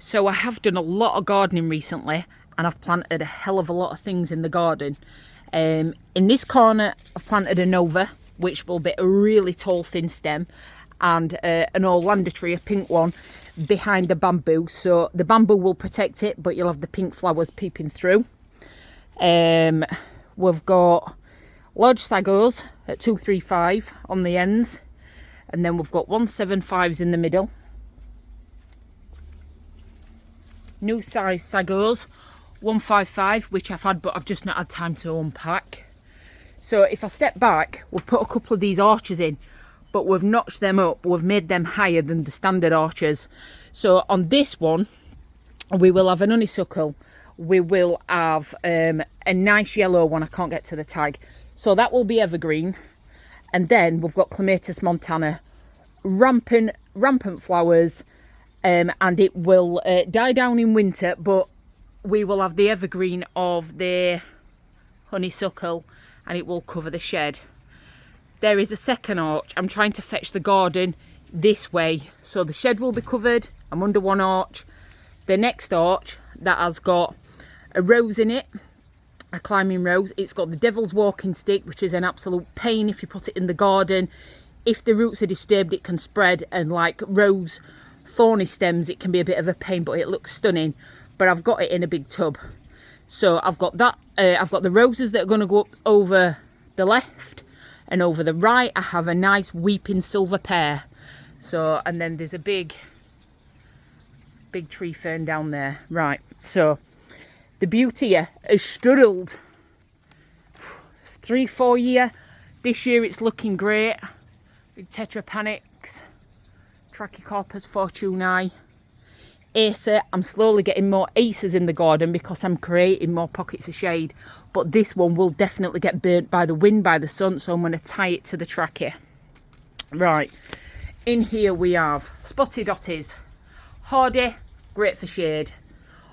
So I have done a lot of gardening recently, and I've planted a hell of a lot of things in the garden. In this corner I've planted a Nova, which will be a really tall thin stem, and an Orlando tree, a pink one, behind the bamboo. So the bamboo will protect it, but you'll have the pink flowers peeping through. We've got large sagos at 235 on the ends, and then we've got 175s in the middle. New size sagos, 155, which I've had, but I've just not had time to unpack. So if I step back, we've put a couple of these arches in, but we've notched them up. We've made them higher than the standard arches. So on this one, we will have an honeysuckle. We will have a nice yellow one. I can't get to the tag. So that will be evergreen. And then we've got Clematis montana, rampant flowers, and it will die down in winter, but we will have the evergreen of the honeysuckle, and it will cover the shed. There is a second arch. I'm trying to fetch the garden this way, so the shed will be covered. I'm under one arch. The next arch that has got a rose in it, a climbing rose. It's got the devil's walking stick, which is an absolute pain if you put it in the garden. If the roots are disturbed, it can spread, and like rose thorny stems, it can be a bit of a pain, but it looks stunning. But I've got it in a big tub. So I've got that. I've got the roses that are going to go up over the left, and over the right I have a nice weeping silver pear. So, and then there's a big tree fern down there. Right, so the beauty here has struggled 3-4 years. This year it's looking great. Big tetrapanics, Trachycarpus fortunei, Acer. I'm slowly getting more acers in the garden because I'm creating more pockets of shade, but this one will definitely get burnt by the wind, by the sun, so I'm going to tie it to the trachea. Right, in here we have spotty dotties, hardy, great for shade.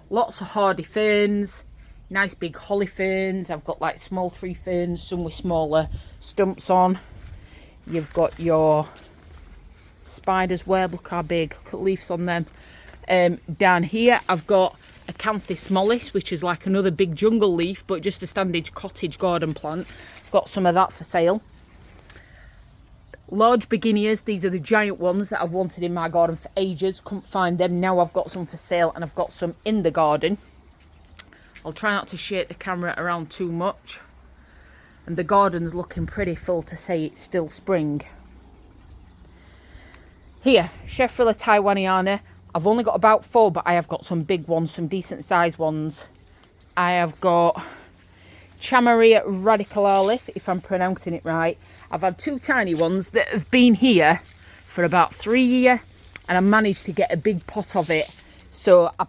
Lots of hardy ferns, nice big holly ferns. I've got like small tree ferns, some with smaller stumps on. You've got your spider's web, look how big, look at leaves on them. Down here I've got Acanthus mollis, which is like another big jungle leaf, but just a standard cottage garden plant. Got some of that for sale. Large begonias, these are the giant ones that I've wanted in my garden for ages, couldn't find them. Now I've got some for sale, and I've got some in the garden. I'll try not to shake the camera around too much. And the garden's looking pretty full to say it's still spring. Here, Shefrilla taiwaniana. I've only got about 4, but I have got some big ones, some decent sized ones. I have got Chamaria radicalis, if I'm pronouncing it right. I've had 2 tiny ones that have been here for about 3 years, and I managed to get a big pot of it. So I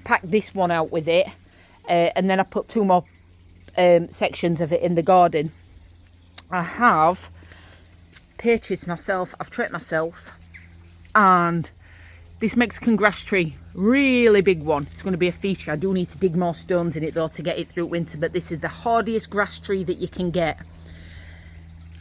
packed this one out with it, and then I put 2 more sections of it in the garden. I have purchased myself, I've tricked myself, and this Mexican grass tree, really big one. It's going to be a feature. I do need to dig more stones in it though to get it through winter, but this is the hardiest grass tree that you can get.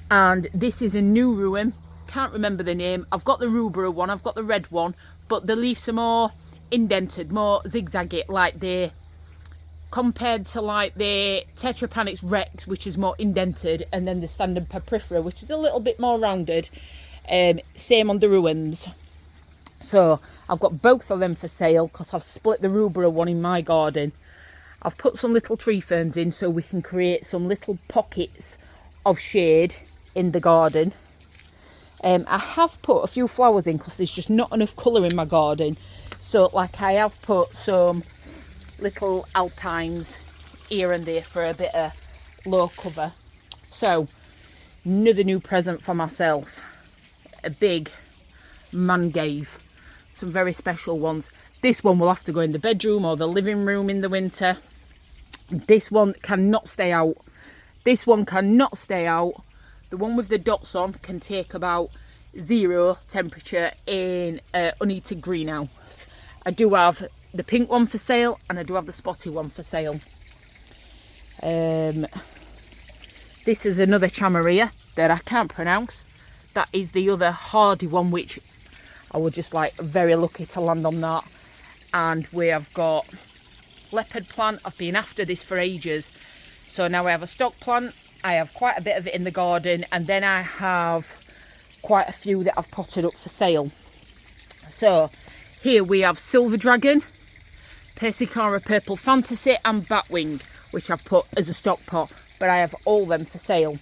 And this is a new ruin, can't remember the name. I've got the rubra one, I've got the red one, but the leaves are more indented, more zigzaggy, like the compared to like the Tetrapanix rex, which is more indented, and then the standard Paprifera, which is a little bit more rounded. Same on the ruins. So I've got both of them for sale because I've split the rubra one in my garden. I've put some little tree ferns in so we can create some little pockets of shade in the garden. I have put a few flowers in because there's just not enough colour in my garden. So like I have put some little alpines here and there for a bit of low cover. So another new present for myself, a big mangave, some very special ones. This one will have to go in the bedroom or the living room in the winter. This one cannot stay out. This one cannot stay out. The one with the dots on can take about 0 temperature in an unheated greenhouse. I do have the pink one for sale, and I do have the spotty one for sale. This is another Chamaria that I can't pronounce. That is the other hardy one, which I was just like very lucky to land on that. and we have got leopard plant. I've been after this for ages. So now I have a stock plant. I have quite a bit of it in the garden, and then I have quite a few that I've potted up for sale. So here we have silver dragon, Persicara purple fantasy, and batwing, which I've put as a stock pot, but I have all them for sale.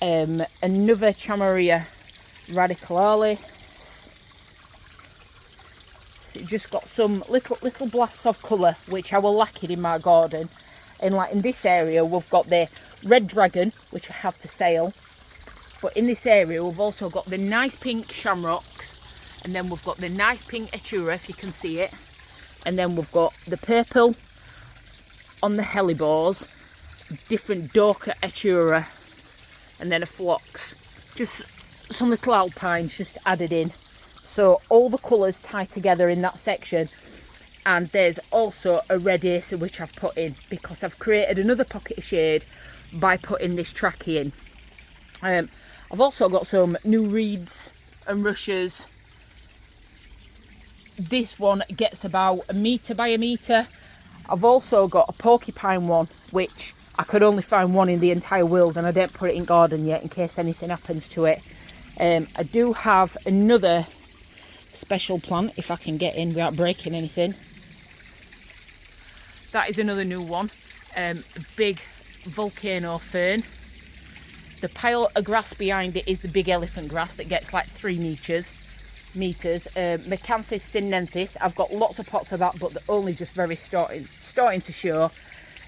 Another Chamaria radicalis. So it just got some little blasts of colour which I will lack it in my garden. And like in this area we've got the red dragon, which I have for sale, but in this area we've also got the nice pink shamrocks, and then we've got the nice pink etura, if you can see it, and then we've got the purple on the hellebores, different Dorca etura, and then a phlox, just some little alpines just added in. So all the colours tie together in that section. And there's also a red acer which I've put in because I've created another pocket of shade by putting this trachea in. I've also got some new reeds and rushes. This one gets about 1 metre by 1 metre. I've also got a porcupine one, which I could only find one in the entire world, and I didn't put it in garden yet in case anything happens to it. I do have another special plant, if I can get in without breaking anything. That is another new one, big Vulcano fern. The pile of grass behind it is the big elephant grass that gets like 3 metres. Mecanthus sinensis, I've got lots of pots of that, but they're only just very starting to show.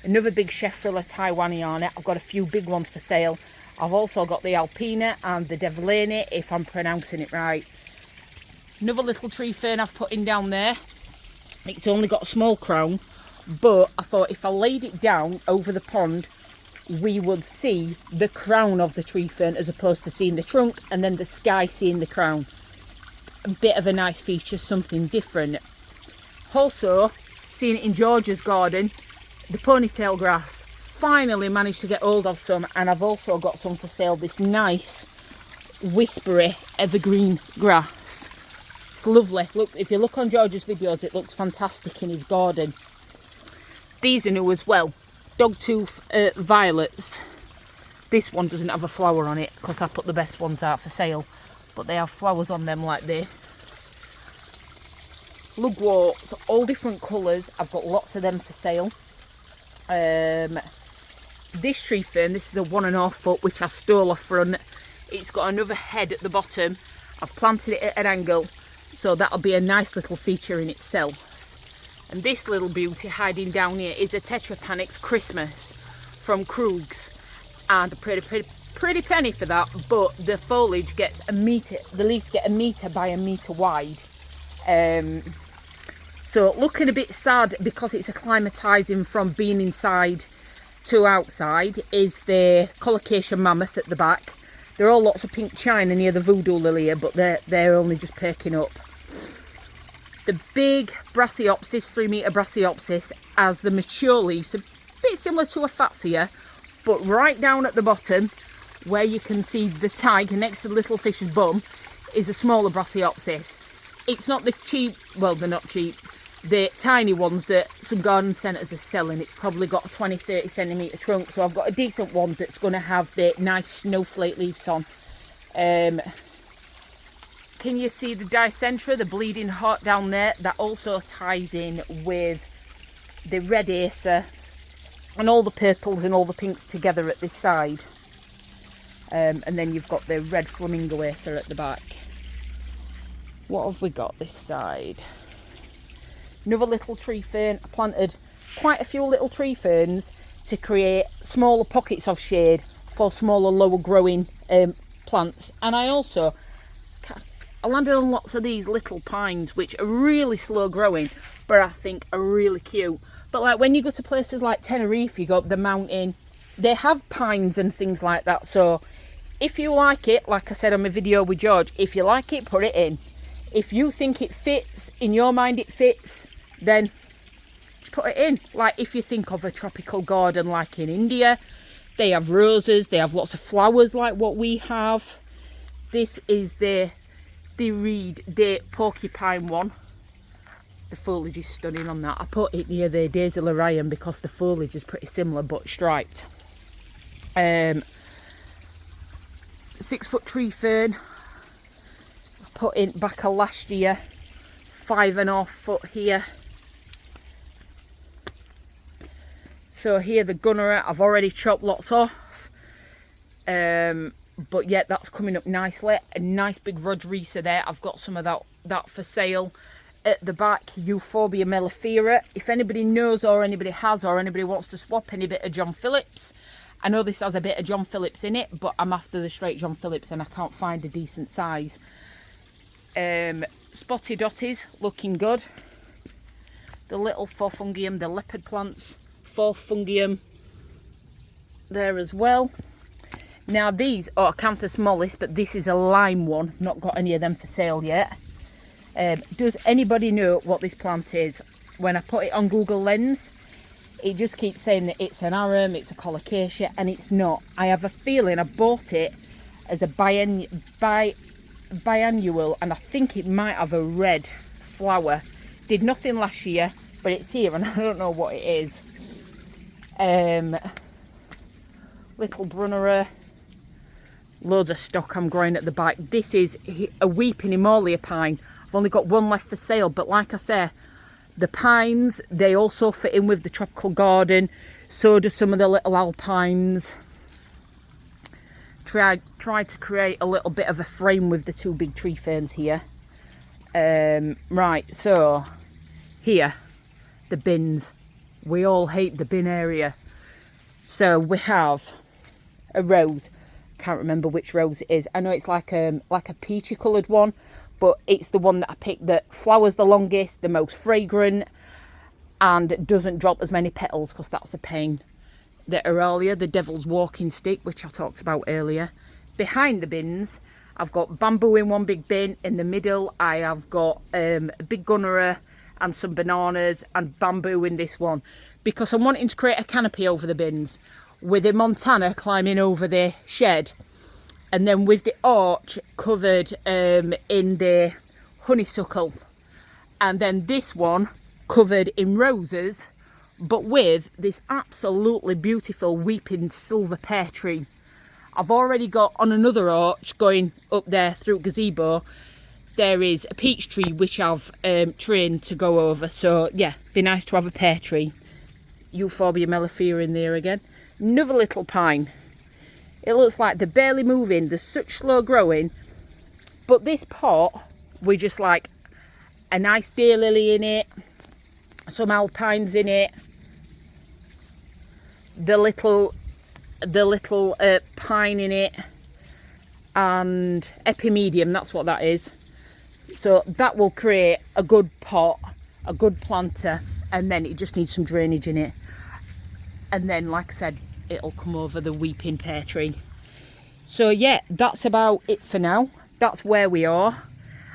Another big Sheffrilla Taiwaniana, I've got a few big ones for sale. I've also got the Alpina and the Devillani, if I'm pronouncing it right. Another little tree fern I've put in down there. It's only got a small crown, but I thought if I laid it down over the pond, we would see the crown of the tree fern as opposed to seeing the trunk and then the sky seeing the crown. A bit of a nice feature, something different. Also, seeing it in Georgia's garden, the ponytail grass. Finally managed to get hold of some, and I've also got some for sale. This nice whispery evergreen grass. It's lovely. Look, if you look on George's videos, it looks fantastic in his garden. These are new as well. Dogtooth violets. This one doesn't have a flower on it because I put the best ones out for sale, but they have flowers on them like this. Lugworts, all different colours. I've got lots of them for sale. This tree fern, this is a 1.5 foot, which I stole off front. It's got another head at the bottom. I've planted it at an angle, so that'll be a nice little feature in itself. And this little beauty hiding down here is a Tetrapanix Christmas from Krug's, and a pretty penny for that, but the foliage gets 1 metre, the leaves get 1 metre by 1 metre wide. So looking a bit sad because it's acclimatising from being inside to outside is the Colocation Mammoth at the back. There are all lots of pink china near the Voodoo Lily, but they're only just perking up. The big Brassiolepis, 3 metre Brassiolepis, has the mature leaves, a bit similar to a Fatsia, but right down at the bottom, where you can see the tag next to the little fish's bum, is a smaller Brassiolepis. It's not the cheap, well, they're not cheap, the tiny ones that some garden centres are selling. It's probably got a 20-30 centimetre trunk, so I've got a decent one that's going to have the nice snowflake leaves on. Can you see the dicentra, the bleeding heart down there? That also ties in with the red acer and all the purples and all the pinks together at this side. And then you've got the red flamingo acer at the back. What have we got this side? Another little tree fern. I planted quite a few little tree ferns to create smaller pockets of shade for smaller, lower growing plants. And I landed on lots of these little pines, which are really slow growing, but I think are really cute. But like when you go to places like Tenerife, you go up the mountain, they have pines and things like that. So if you like it, like I said on my video with George, if you like it, put it in. If you think it fits, in your mind it fits, then just put it in. Like if you think of a tropical garden like in India, they have roses, they have lots of flowers like what we have. This is the porcupine one. the foliage is stunning on that. I put it near the Dasylirion because the foliage is pretty similar but striped. 6-foot tree fern. I put in back of last year. 5.5 foot here. So here the gunnera, I've already chopped lots off. But yeah, that's coming up nicely. A nice big Rodrisa there. I've got some of that for sale. At the back, Euphorbia mellifera. If anybody knows or anybody has or anybody wants to swap any bit of John Phillips, I know this has a bit of John Phillips in it, but I'm after the straight John Phillips and I can't find a decent size. Spotty dotties, looking good. The little Forfungium, the leopard plants, Forfungium there as well. Now these are Acanthus mollis, but this is a lime one. Not got any of them for sale yet. Does anybody know what this plant is? When I put it on Google Lens, it just keeps saying that it's an arum, it's a colocasia, and it's not. I have a feeling I bought it as a biannual, and I think it might have a red flower. Did nothing last year, but it's here, and I don't know what it is. Little Brunnera. Loads of stock I'm growing at the back. This is a weeping Emolia pine. I've only got one left for sale, but like I say, the pines, they also fit in with the tropical garden. So do some of the little alpines. Tried to create a little bit of a frame with the two big tree ferns here. Right, so here, the bins. We all hate the bin area. So we have a rose. Can't remember which rose it is. I know it's like a peachy coloured one, but it's the one that I picked that flowers the longest, the most fragrant, and doesn't drop as many petals because that's a pain. The Aurelia, the devil's walking stick, which I talked about earlier. Behind the bins, I've got bamboo in one big bin. In the middle, I have got a big gunnera and some bananas and bamboo in this one, because I'm wanting to create a canopy over the bins with a Montana climbing over the shed, and then with the arch covered in the honeysuckle, and then this one covered in roses, but with this absolutely beautiful weeping silver pear tree. I've already got on another arch going up there through gazebo, there is a peach tree which I've trained to go over. So yeah, be nice to have a pear tree. Euphorbia mellifera in there again. Another little pine. It looks like they're barely moving. They're such slow growing. But this pot, we just like a nice daylily in it, some alpines in it, the little pine in it, and epimedium, that's what that is. So that will create a good pot, a good planter, and then it just needs some drainage in it. And then, like I said, it'll come over the weeping pear tree. So yeah, that's about it for now. That's where we are.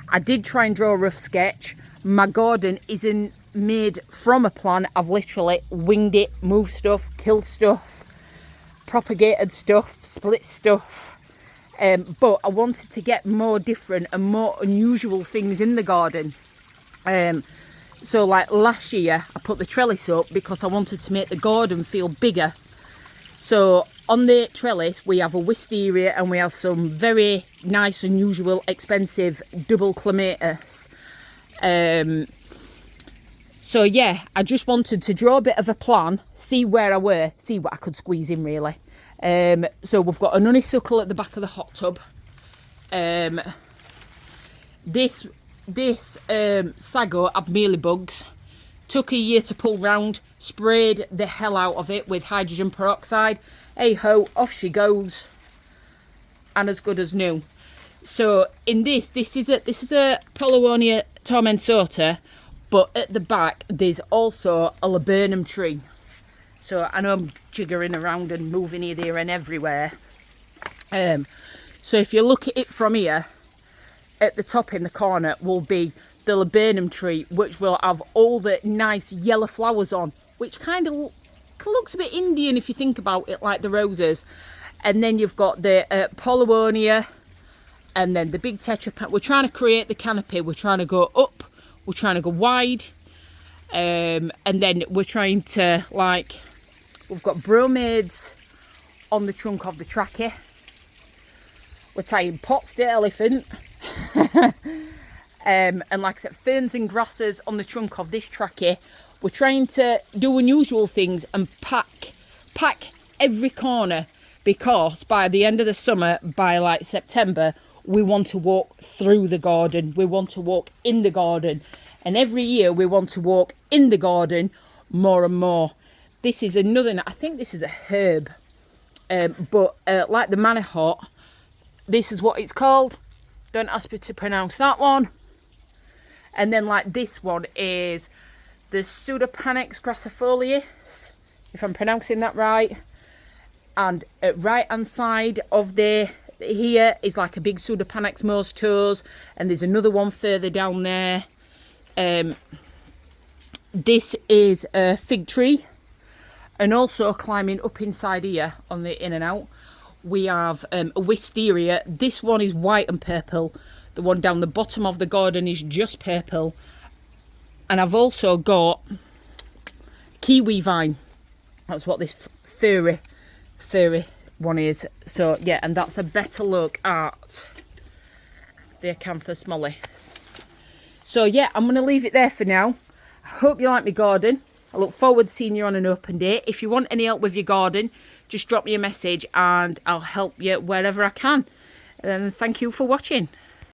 I did try and draw a rough sketch. My garden isn't made from a plan. I've literally winged it, moved stuff, killed stuff, propagated stuff, split stuff. But I wanted to get more different and more unusual things in the garden. So like last year, I put the trellis up because I wanted to make the garden feel bigger. So on the trellis, we have a wisteria and we have some very nice, unusual, expensive double clematis. So yeah, I just wanted to draw a bit of a plan, see where I were, see what I could squeeze in really. So we've got an honeysuckle at the back of the hot tub. This sago had mealybugs. Took a year to pull round, sprayed the hell out of it with hydrogen peroxide. Hey ho, off she goes, and as good as new. So in this is a Paulownia tormentata, but at the back there's also a laburnum tree. So I know I'm jiggering around and moving here, there and everywhere. So if you look at it from here, at the top in the corner will be the laburnum tree, which will have all the nice yellow flowers on, which kind of looks a bit Indian if you think about it, like the roses. And then you've got the Paulownia, and then the big tetrapant. We're trying to create the canopy. We're trying to go up. We're trying to go wide. And then we're trying to, like, we've got bromaids on the trunk of the trachea. We're tying pots to elephant. And like I said, ferns and grasses on the trunk of this trachea. We're trying to do unusual things and pack every corner, because by the end of the summer, by like September, we want to walk through the garden. We want to walk in the garden. And every year we want to walk in the garden more and more. This is another, I think this is a herb. But like the manihot, this is what it's called. Don't ask me to pronounce that one. And then like this one is the Pseudopanax grassifolius, if I'm pronouncing that right. And at right hand side of the here is like a big Pseudopanax mostos, and there's another one further down there. This is a fig tree, and also climbing up inside here on the in and out we have a wisteria. This one is white and purple. The one down the bottom of the garden is just purple. And I've also got kiwi vine. That's what this furry one is. So yeah, and that's a better look at the Acanthus mollis. So yeah, I'm going to leave it there for now. I hope you like my garden. I look forward to seeing you on an open day. If you want any help with your garden, just drop me a message and I'll help you wherever I can. And thank you for watching.